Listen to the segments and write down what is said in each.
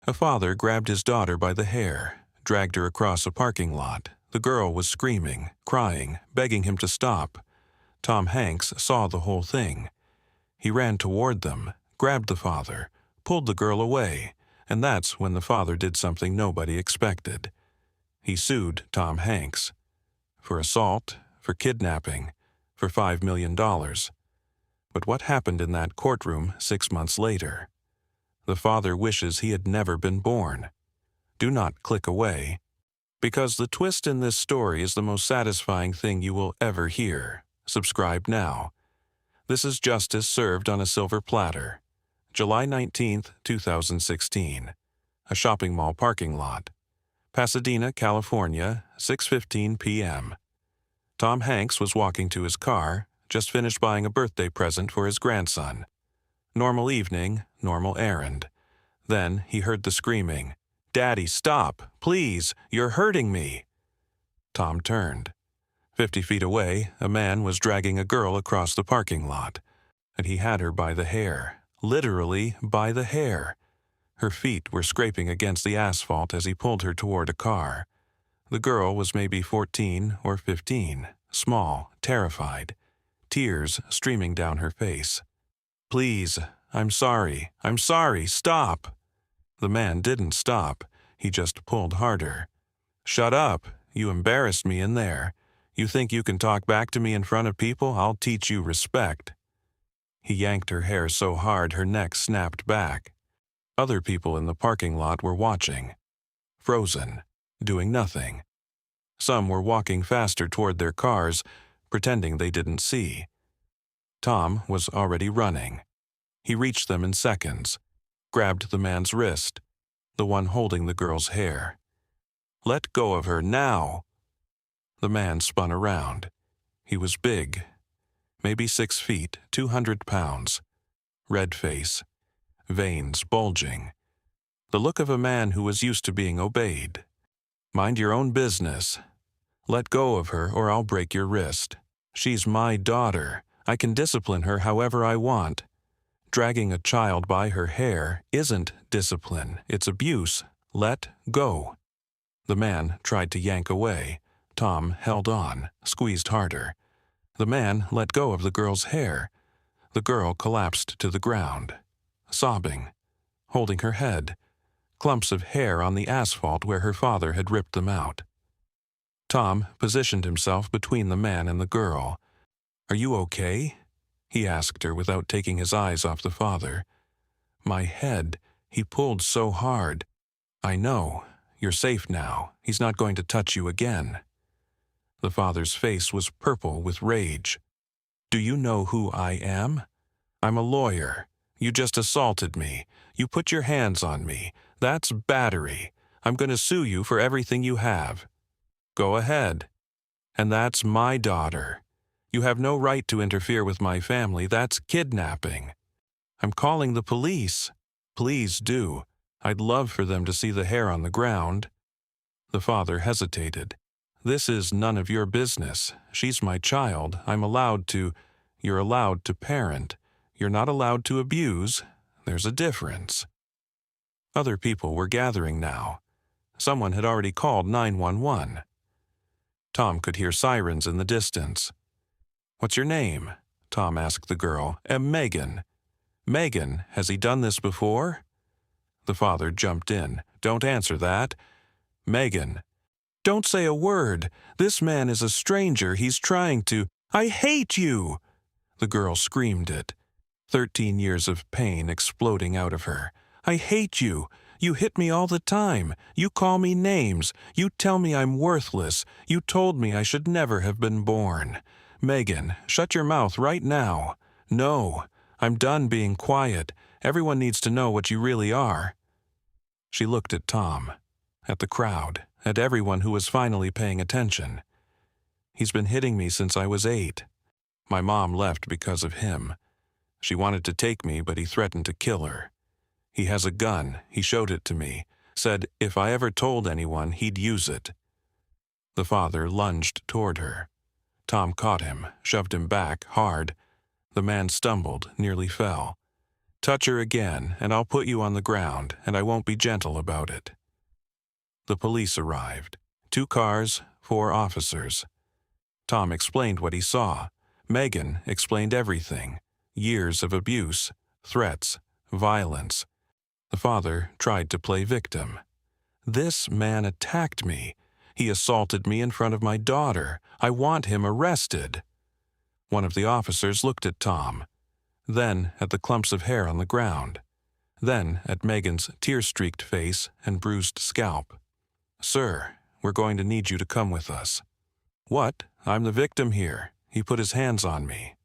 A father grabbed his daughter by the hair, dragged her across a parking lot. The girl was screaming, crying, begging him to stop. Tom Hanks saw the whole thing. He ran toward them, grabbed the father, pulled the girl away, and that's when the father did something nobody expected. He sued Tom Hanks for assault, for kidnapping, for $5 million. But what happened in that courtroom 6 months later? The father wishes he had never been born. Do not click away, because the twist in this story is the most satisfying thing you will ever hear. Subscribe now. This is justice served on a silver platter. July 19, 2016. A shopping mall parking lot. Pasadena, California, 6:15 p.m. Tom Hanks was walking to his car, just finished buying a birthday present for his grandson. Normal evening, normal errand. Then he heard the screaming. "Daddy, stop! Please! You're hurting me!" Tom turned. 50 feet away, a man was dragging a girl across the parking lot, and he had her by the hair, literally by the hair. Her feet were scraping against the asphalt as he pulled her toward a car. The girl was maybe 14 or 15, small, terrified, tears streaming down her face. "Please, I'm sorry, stop!" The man didn't stop, he just pulled harder. "Shut up, you embarrassed me in there. You think you can talk back to me in front of people? I'll teach you respect." He yanked her hair so hard her neck snapped back. Other people in the parking lot were watching, frozen, doing nothing. Some were walking faster toward their cars, pretending they didn't see. Tom was already running. He reached them in seconds, grabbed the man's wrist, the one holding the girl's hair. "Let go of her now!" The man spun around. He was big, maybe 6 feet, 200 pounds, red face, veins bulging, the look of a man who was used to being obeyed. "Mind your own business. Let go of her or I'll break your wrist. She's my daughter. I can discipline her however I want. Dragging a child by her hair isn't discipline, it's abuse. Let go." The man tried to yank away. Tom held on, squeezed harder. The man let go of the girl's hair. The girl collapsed to the ground, sobbing, holding her head, clumps of hair on the asphalt where her father had ripped them out. Tom positioned himself between the man and the girl. "Are you okay?" he asked her without taking his eyes off the father. "My head, he pulled so hard." "I know. You're safe now. He's not going to touch you again." The father's face was purple with rage. "Do you know who I am? I'm a lawyer. You just assaulted me. You put your hands on me. That's battery. I'm going to sue you for everything you have." "Go ahead." "And that's my daughter. You have no right to interfere with my family. That's kidnapping." "I'm calling the police." "Please do. I'd love for them to see the hair on the ground." The father hesitated. "This is none of your business. She's my child. I'm allowed to—" "You're allowed to parent. You're not allowed to abuse. There's a difference." Other people were gathering now. Someone had already called 911. Tom could hear sirens in the distance. "What's your name?" Tom asked the girl. "Megan." "Megan, has he done this before?" The father jumped in. "Don't answer that." "Megan." "Don't say a word. This man is a stranger. He's trying to—" "I hate you!" The girl screamed it, 13 years of pain exploding out of her. "I hate you. You hit me all the time. You call me names. You tell me I'm worthless. You told me I should never have been born. Megan, shut your mouth right now. No, I'm done being quiet. Everyone needs to know what you really are." She looked at Tom, at the crowd, at everyone who was finally paying attention. "He's been hitting me since I was 8. My mom left because of him. She wanted to take me, but he threatened to kill her. He has a gun. He showed it to me. Said if I ever told anyone, he'd use it." The father lunged toward her. Tom caught him, shoved him back hard. The man stumbled, nearly fell. Touch her again, and I'll put you on the ground, and I won't be gentle about it." The police arrived. 2 cars, 4 officers. Tom explained what he saw. Megan explained everything. Years of abuse, threats, violence. The father tried to play victim. "This man attacked me. He assaulted me in front of my daughter. I want him arrested." One of the officers looked at Tom, then at the clumps of hair on the ground, then at Megan's tear-streaked face and bruised scalp. "Sir, we're going to need you to come with us." "What? I'm the victim here." He put his hands on me.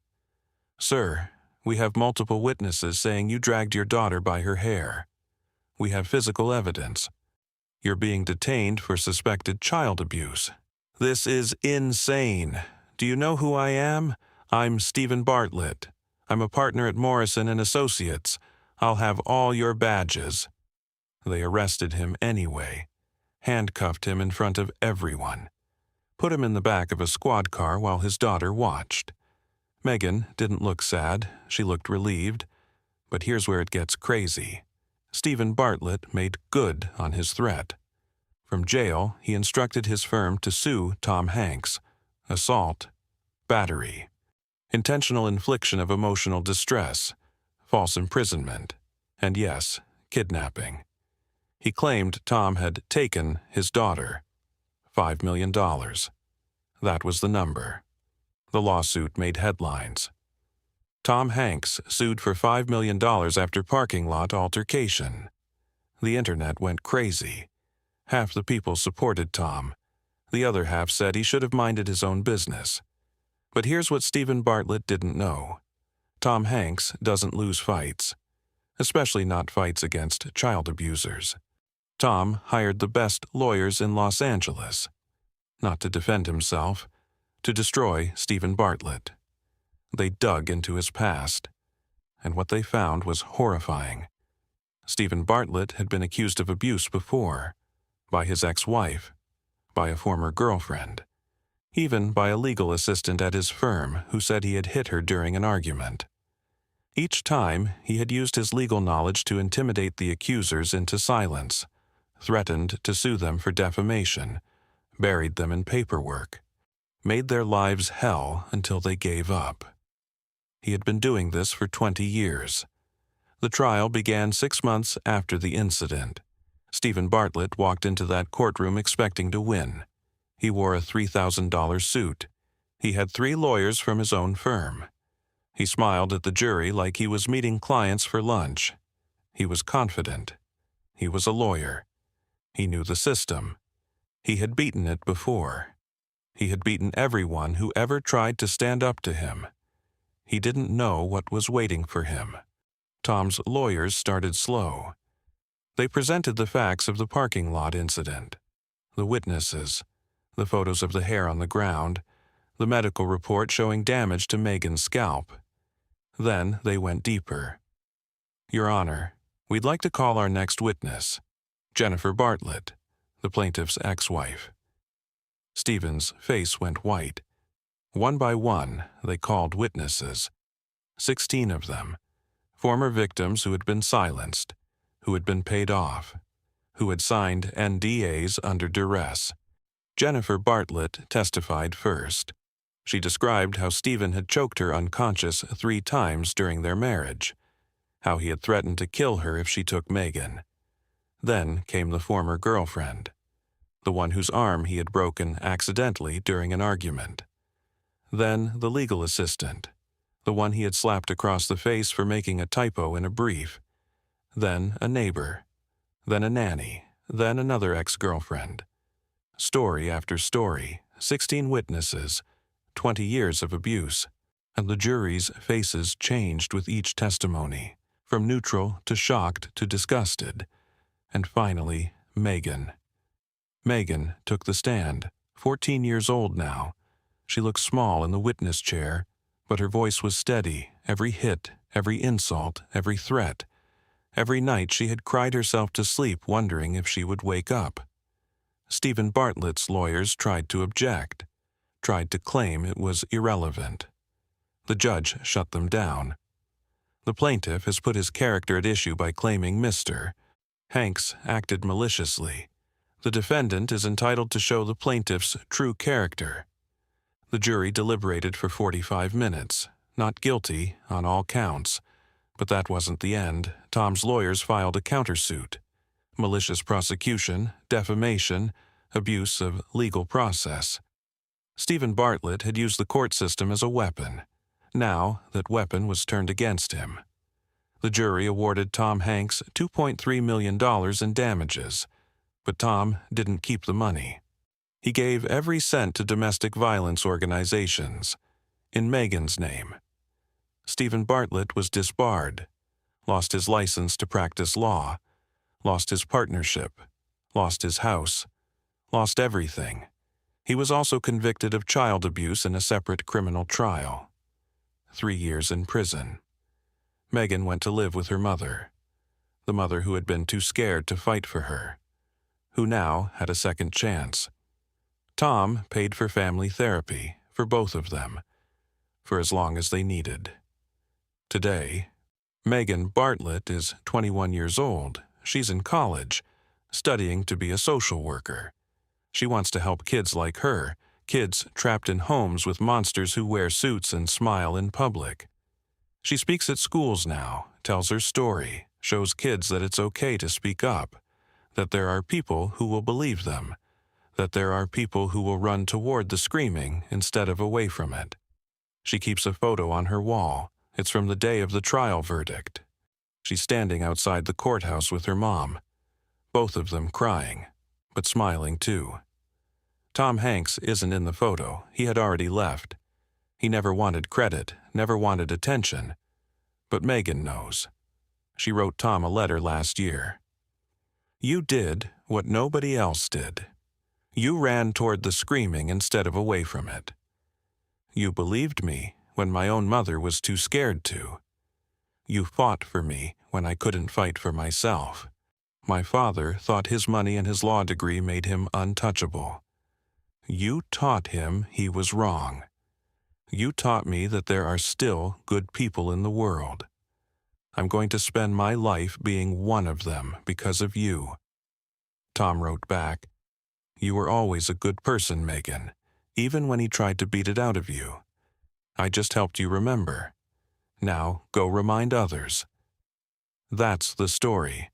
"Sir, we have multiple witnesses saying you dragged your daughter by her hair. We have physical evidence. You're being detained for suspected child abuse." "This is insane. Do you know who I am? I'm Stephen Bartlett. I'm a partner at Morrison & Associates. I'll have all your badges." They arrested him anyway, handcuffed him in front of everyone, put him in the back of a squad car while his daughter watched. Megan didn't look sad. She looked relieved. But here's where it gets crazy. Stephen Bartlett made good on his threat. From jail, he instructed his firm to sue Tom Hanks. Assault, battery, intentional infliction of emotional distress, false imprisonment, and yes, kidnapping. He claimed Tom had taken his daughter. $5 million. That was the number. The lawsuit made headlines. Tom Hanks sued for $5 million after parking lot altercation. The internet went crazy. Half the people supported Tom. The other half said he should have minded his own business. But here's what Stephen Bartlett didn't know. Tom Hanks doesn't lose fights, especially not fights against child abusers. Tom hired the best lawyers in Los Angeles, not to defend himself, to destroy Stephen Bartlett. They dug into his past, and what they found was horrifying. Stephen Bartlett had been accused of abuse before, by his ex-wife, by a former girlfriend, even by a legal assistant at his firm who said he had hit her during an argument. Each time, he had used his legal knowledge to intimidate the accusers into silence, threatened to sue them for defamation, buried them in paperwork, made their lives hell until they gave up. He had been doing this for 20 years. The trial began 6 months after the incident. Stephen Bartlett walked into that courtroom expecting to win. He wore a $3,000 suit. He had 3 lawyers from his own firm. He smiled at the jury like he was meeting clients for lunch. He was confident. He was a lawyer. He knew the system. He had beaten it before. He had beaten everyone who ever tried to stand up to him. He didn't know what was waiting for him. Tom's lawyers started slow. They presented the facts of the parking lot incident, the witnesses, the photos of the hair on the ground, the medical report showing damage to Megan's scalp. Then they went deeper. "Your Honor, we'd like to call our next witness, Jennifer Bartlett, the plaintiff's ex-wife." Stephen's face went white. One by one, they called witnesses. 16 of them, former victims who had been silenced, who had been paid off, who had signed NDAs under duress. Jennifer Bartlett testified first. She described how Stephen had choked her unconscious 3 times during their marriage, how he had threatened to kill her if she took Megan. Then came the former girlfriend, the one whose arm he had broken accidentally during an argument. Then the legal assistant, the one he had slapped across the face for making a typo in a brief. Then a neighbor, then a nanny, then another ex-girlfriend. Story after story, 16 witnesses, 20 years of abuse, and the jury's faces changed with each testimony, from neutral to shocked to disgusted. And finally, Megan. Megan took the stand, 14 years old now. She looked small in the witness chair, but her voice was steady. Every hit, every insult, every threat. Every night she had cried herself to sleep wondering if she would wake up. Stephen Bartlett's lawyers tried to object, tried to claim it was irrelevant. The judge shut them down. The plaintiff has put his character at issue by claiming Mr. Hanks acted maliciously. The defendant is entitled to show the plaintiff's true character. The jury deliberated for 45 minutes, not guilty on all counts. But that wasn't the end. Tom's lawyers filed a countersuit. Malicious prosecution, defamation, abuse of legal process. Stephen Bartlett had used the court system as a weapon. Now that weapon was turned against him. The jury awarded Tom Hanks $2.3 million in damages, but Tom didn't keep the money. He gave every cent to domestic violence organizations, in Megan's name. Stephen Bartlett was disbarred, lost his license to practice law, lost his partnership, lost his house, lost everything. He was also convicted of child abuse in a separate criminal trial. 3 years in prison. Megan went to live with her mother, the mother who had been too scared to fight for her, who now had a second chance. Tom paid for family therapy for both of them, for as long as they needed. Today, Megan Bartlett is 21 years old. She's in college, studying to be a social worker. She wants to help kids like her, kids trapped in homes with monsters who wear suits and smile in public. She speaks at schools now, tells her story, shows kids that it's okay to speak up, that there are people who will believe them, that there are people who will run toward the screaming instead of away from it. She keeps a photo on her wall. It's from the day of the trial verdict. She's standing outside the courthouse with her mom, both of them crying, but smiling too. Tom Hanks isn't in the photo. He had already left. He never wanted credit, never wanted attention. But Megan knows. She wrote Tom a letter last year. You did what nobody else did. You ran toward the screaming instead of away from it. You believed me when my own mother was too scared to. You fought for me when I couldn't fight for myself. My father thought his money and his law degree made him untouchable. You taught him he was wrong. You taught me that there are still good people in the world. I'm going to spend my life being one of them because of you. Tom wrote back, You were always a good person, Megan, even when he tried to beat it out of you. I just helped you remember. Now go remind others. That's the story.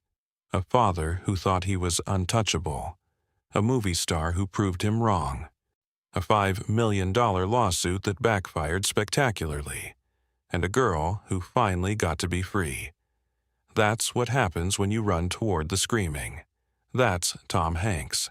A father who thought he was untouchable. A movie star who proved him wrong. A $5 million lawsuit that backfired spectacularly. And a girl who finally got to be free. That's what happens when you run toward the screaming. That's Tom Hanks.